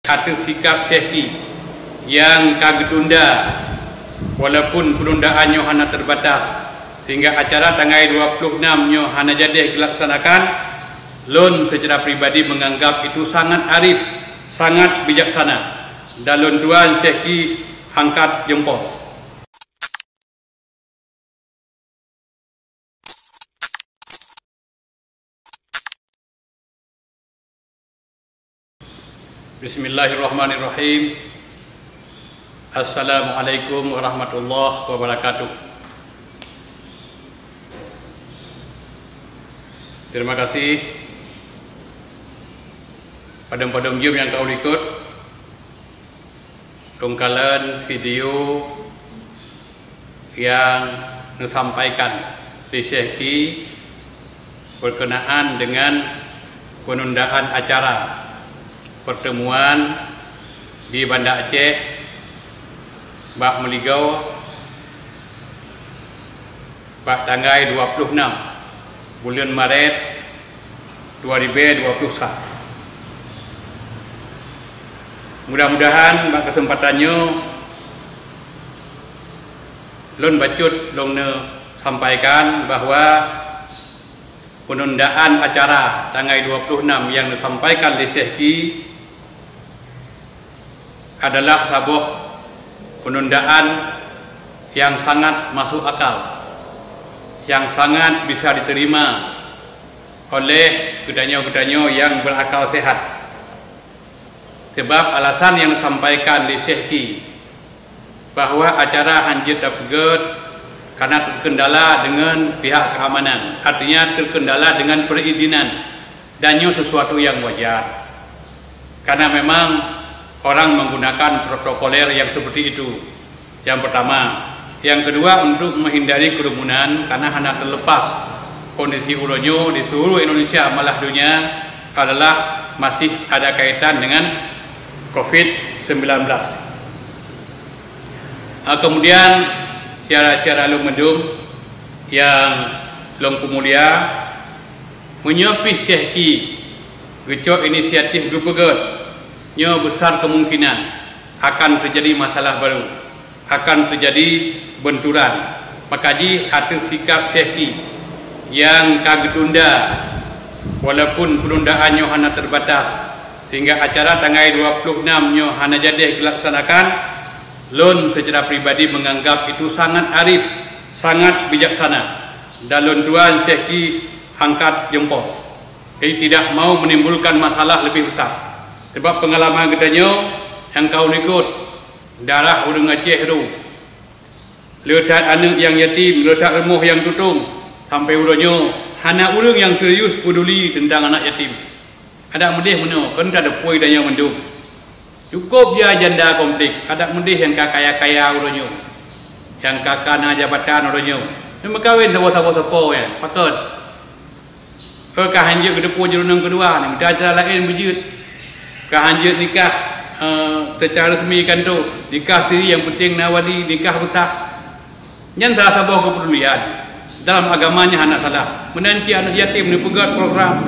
atau sikap Syekhi yang kagak tunda walaupun penundaannya hanya terbatas sehingga acara tanggal 26 nyo hanya jadi dilaksanakan. Lon secara pribadi menganggap itu sangat arif, sangat bijaksana, dan lon tuan Syekhi angkat jempol. Bismillahirrahmanirrahim. Assalamualaikum warahmatullahi wabarakatuh. Terima kasih pada jam yang kau ikut tungkalan video yang disampaikan di Syekhi berkenaan dengan penundaan acara pertemuan di Banda Aceh Bak Meligau Bak tanggal 26 bulan Maret 2021. Mudah-mudahan bak kesempatannya lon bacut long sampaikan bahwa penundaan acara tanggal 26 yang disampaikan di Syekhi adalah sebuah penundaan yang sangat masuk akal, yang sangat bisa diterima oleh gedanyo-gedanyo yang berakal sehat. Sebab alasan yang disampaikan di Syekhi bahwa acara hanjit dapat karena terkendala dengan pihak keamanan, artinya terkendala dengan perizinan, dan itu sesuatu yang wajar karena memang orang menggunakan protokoler yang seperti itu. Yang pertama. Yang kedua, untuk menghindari kerumunan karena hanya terlepas kondisi ulonyo di seluruh Indonesia malah dunia adalah masih ada kaitan dengan COVID-19. Kemudian syara-syara long mendung yang long pemulia menyopi Syekhi gecok inisiatif grup nyo besar kemungkinan akan terjadi masalah baru, akan terjadi benturan. Makaji atau sikap Syekhi yang kagak tunda walaupun penundaannya hanya terbatas sehingga acara tanggal 26 nyo hanya jadi dilaksanakan. Lon secara pribadi menganggap itu sangat arif, sangat bijaksana, dan lon tuan Syekhi angkat jempol. Jadi tidak mau menimbulkan masalah lebih besar. Sebab pengalaman gedanyo yang kau ikut darah urang Aceh tu, letak anak yang yatim, letak remuh yang tutung, sampai ulonyo hana urang yang serius peduli tentang anak yatim. Ada medih mana, kan ada puai dan yang mendung. Cukup dia janda konflik, ada medih yang kaya-kaya ulonyo, yang kakana jabatan ulonyo. Dia kawin sawo-sawo ya, pakat. Kahanjut ke depan jerunang kedua ni, ada lain berjut. Kahanjut nikah secara resmi kan tu, nikah siri yang penting nawali nikah besar. Yang salah sebuah kepedulian dalam agamanya anak salah menanti anak yatim ni pegat program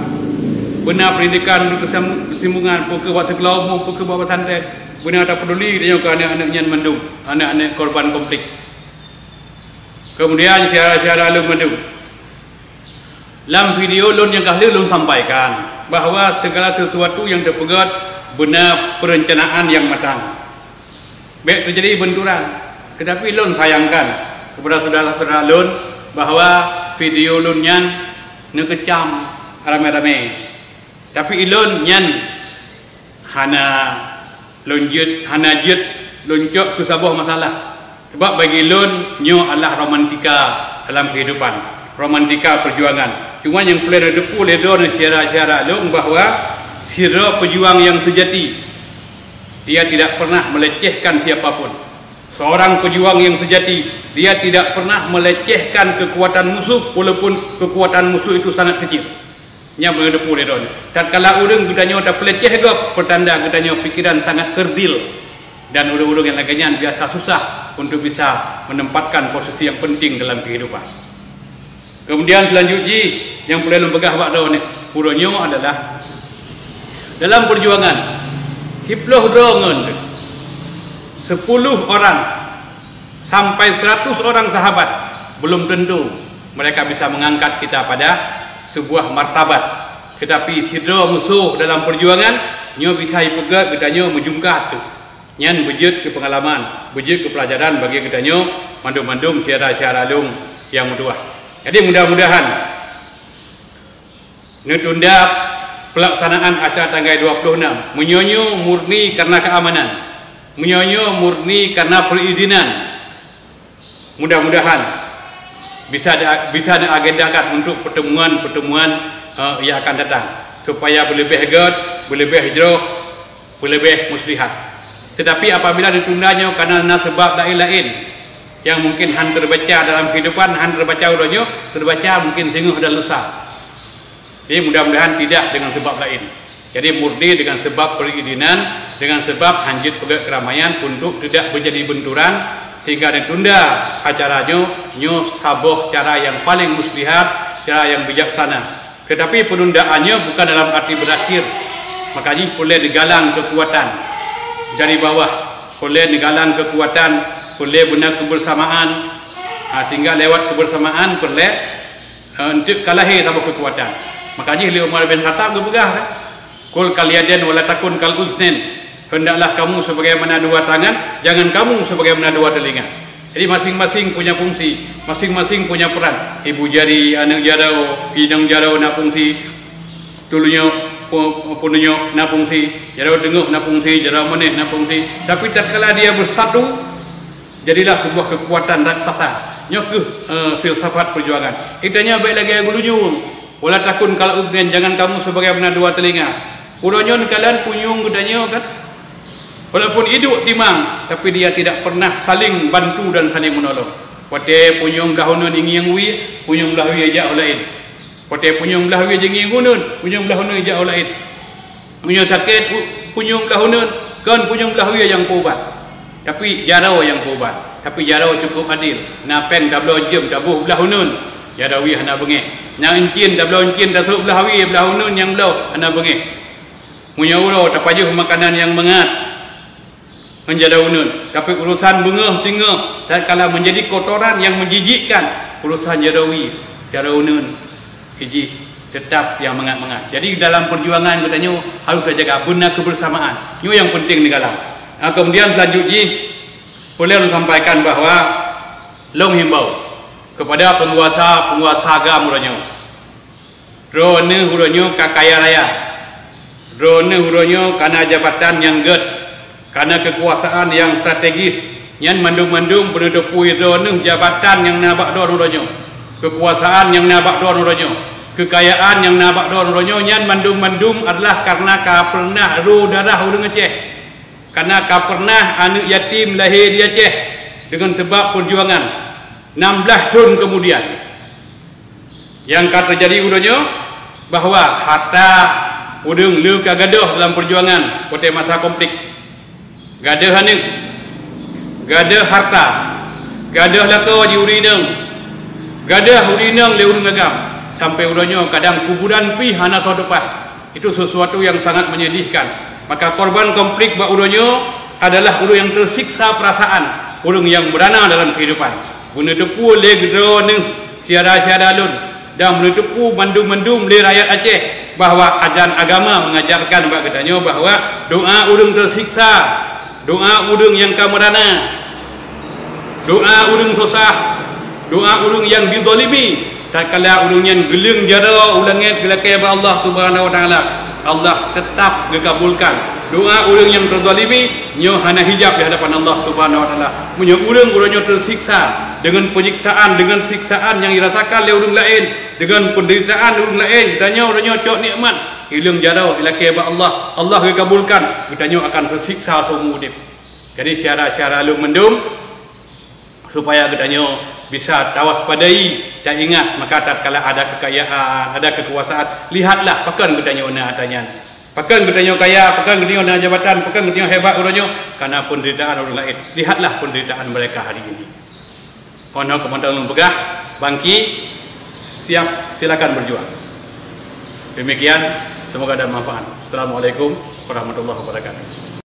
benar pendidikan untuk kesimbangan pokok waktu kelau pokok bawah santet benar tak peduli dia ke anak-anaknya mendung, anak-anak korban konflik. Kemudian syara-syara lu mendung dalam video lun yang kahli lun sampaikan bahawa segala sesuatu yang terpegat benar perencanaan yang matang. Baik terjadi benturan, tetapi lun sayangkan kepada saudara-saudara lun bahawa video lun nyan nekecam ramai-ramai. Tapi lun nyan hana lonjut, hana jet loncok ke sebuah masalah. Sebab bagi lun nyo adalah romantika dalam kehidupan, romantika perjuangan. Cuma yang boleh depu ledon syara-syara lung bahawa sira pejuang yang sejati, dia tidak pernah melecehkan siapapun. Seorang pejuang yang sejati, dia tidak pernah melecehkan kekuatan musuh walaupun kekuatan musuh itu sangat kecil. Nya boleh depu ledon. Tatkala urang gedanyo tak peleceh ke pertanda gedanyo pikiran sangat kerdil, dan urang-urang yang lainnya biasa susah untuk bisa menempatkan posisi yang penting dalam kehidupan. Kemudian selanjutnya yang perlu membegah waktu ni, puronyo adalah dalam perjuangan hiploh drongen 10 orang sampai 100 orang sahabat belum tentu mereka bisa mengangkat kita pada sebuah martabat. Tetapi hidro musuh dalam perjuangan nyo bisa ipegat kita nyo menjungkat tu. Nyan bejut ke pengalaman, bejut ke pelajaran bagi kita nyo mandum-mandum syara-syara lung yang mudah. Jadi mudah-mudahan netunda pelaksanaan acara tanggal 26 menyonyo murni karena keamanan, menyonyo murni karena perizinan. Mudah-mudahan bisa diagendakan untuk pertemuan-pertemuan yang akan datang supaya berlebih hegat, berlebih hijrah, berlebih muslihat. Tetapi apabila ditundanya karena sebab lain-lain yang mungkin han terbaca dalam kehidupan, han terbaca udahnya, terbaca mungkin singguh dan lusa. Jadi mudah-mudahan tidak dengan sebab lain. Jadi murni dengan sebab perizinan, dengan sebab hanjit pegat keramaian untuk tidak menjadi benturan hingga ditunda acaranya nyo saboh cara yang paling muslihat, cara yang bijaksana. Tetapi penundaannya bukan dalam arti berakhir. Makanya boleh digalang kekuatan dari bawah, boleh digalang kekuatan, boleh benar kebersamaan, sehingga lewat kebersamaan boleh untuk kalahi sama kekuatan. Makanya Umar bin Khattab berpegah kan? Kul kaliyadan wala takun kal uznin. Hendaklah kamu sebagaimana dua tangan, jangan kamu sebagaimana dua telinga. Jadi masing-masing punya fungsi, masing-masing punya peran. Ibu jari, anak jarau, hidang jarau na fungsi, tulunya pununyo na fungsi, jarau denguh na fungsi, jarau meneh na fungsi. Tapi tatkala dia bersatu, jadilah sebuah kekuatan raksasa. Nyokuh filsafat perjuangan. Itanya baik lagi gulunyung. Wala takun kal udnen, jangan kamu sebagaimana dua telinga. Uronyon kalian punyung gudanya kan? Walaupun hidup timang, tapi dia tidak pernah saling bantu dan saling menolong. Pote punyung dahunun ingin wi, punyung lahwi aja olain. Pote punyung lahwi ingin hunun, punyung lahunun aja olain. Punyung sakit, punyung lahunun, kan punyung lahwi yang kubat. Tapi jarau yang kubat. Tapi jarau cukup adil. Napen dablo jem dabuh lahunun, jarawi hana bengeh. Nang encin dablo encin dasuk lahwi lahunun yang belau hana bengeh. Punya ulo tapajuh makanan yang mengat. Menjadi unun, tapi urusan bengah tinggal dan kalau menjadi kotoran yang menjijikkan, urusan jadawi, unun, hiji tetap yang mengat-mengat. Jadi dalam perjuangan katanya harus terjaga benar kebersamaan. Itu yang penting di dalam. Kemudian selanjutnya boleh sampaikan bahawa long himbau kepada penguasa agama huranyo. Drone huranyo kakaya raya. Drone huranyo karena jabatan yang ged. Karena kekuasaan yang strategis, yang mandum-mandum berdepui drone jabatan yang nabak drone uronyo, kekuasaan yang nabak drone uronyo, kekayaan yang nabak drone uronyo, yang mandum-mandum adalah karena ka pernah ru darah urang Aceh, karena ka pernah anak yatim lahir di Aceh dengan sebab perjuangan 16 tahun kemudian. Yang kata terjadi uronyo bahawa harta udung lu kagadoh dalam perjuangan kote masa konflik. Gadah hanik, gadah harta, gadah lako diurineng, gadah urineng leurung gagam, sampai udahnya kadang kuburan pi hana tau depan. Itu sesuatu yang sangat menyedihkan. Maka korban konflik bak udahnya adalah urung yang tersiksa perasaan, urung yang berana dalam kehidupan. Guna tepu le gedro neng siara-siara lun dan menutupu mandum-mandum le rakyat Aceh bahawa ajaran agama mengajarkan bak katanya bahawa doa urung tersiksa, doa udung yang kamerana, doa udung susah, doa udung yang dizalimi, tatkala udung yang geleng jara ulangnya gelakai Allah Subhanahu wa taala, Allah tetap mengabulkan. Doa udung yang terzalimi nyo hana hijab di hadapan Allah Subhanahu wa taala. Munyo udung urangnya tersiksa dengan penyiksaan, dengan siksaan yang dirasakan oleh udung lain, dengan penderitaan udung lain, kitanya urangnya cok nikmat. Ilung jarau ilakai Allah, Allah kabulkan, kitanya akan tersiksa seumur hidup. Jadi syarat-syarat lu mendum supaya kitanya bisa tawaspadai dan ingat, maka tatkala ada kekayaan, ada kekuasaan, lihatlah pakan kitanya una tanya. Pakan kitanya kaya, pakan kitanya una jabatan, pakan kitanya hebat urangnya karena penderitaan orang lain. Lihatlah penderitaan mereka hari ini. Ono komandan pegah, bangki, siap, silakan berjuang. Demikian. Semoga ada manfaat. Assalamualaikum warahmatullahi wabarakatuh.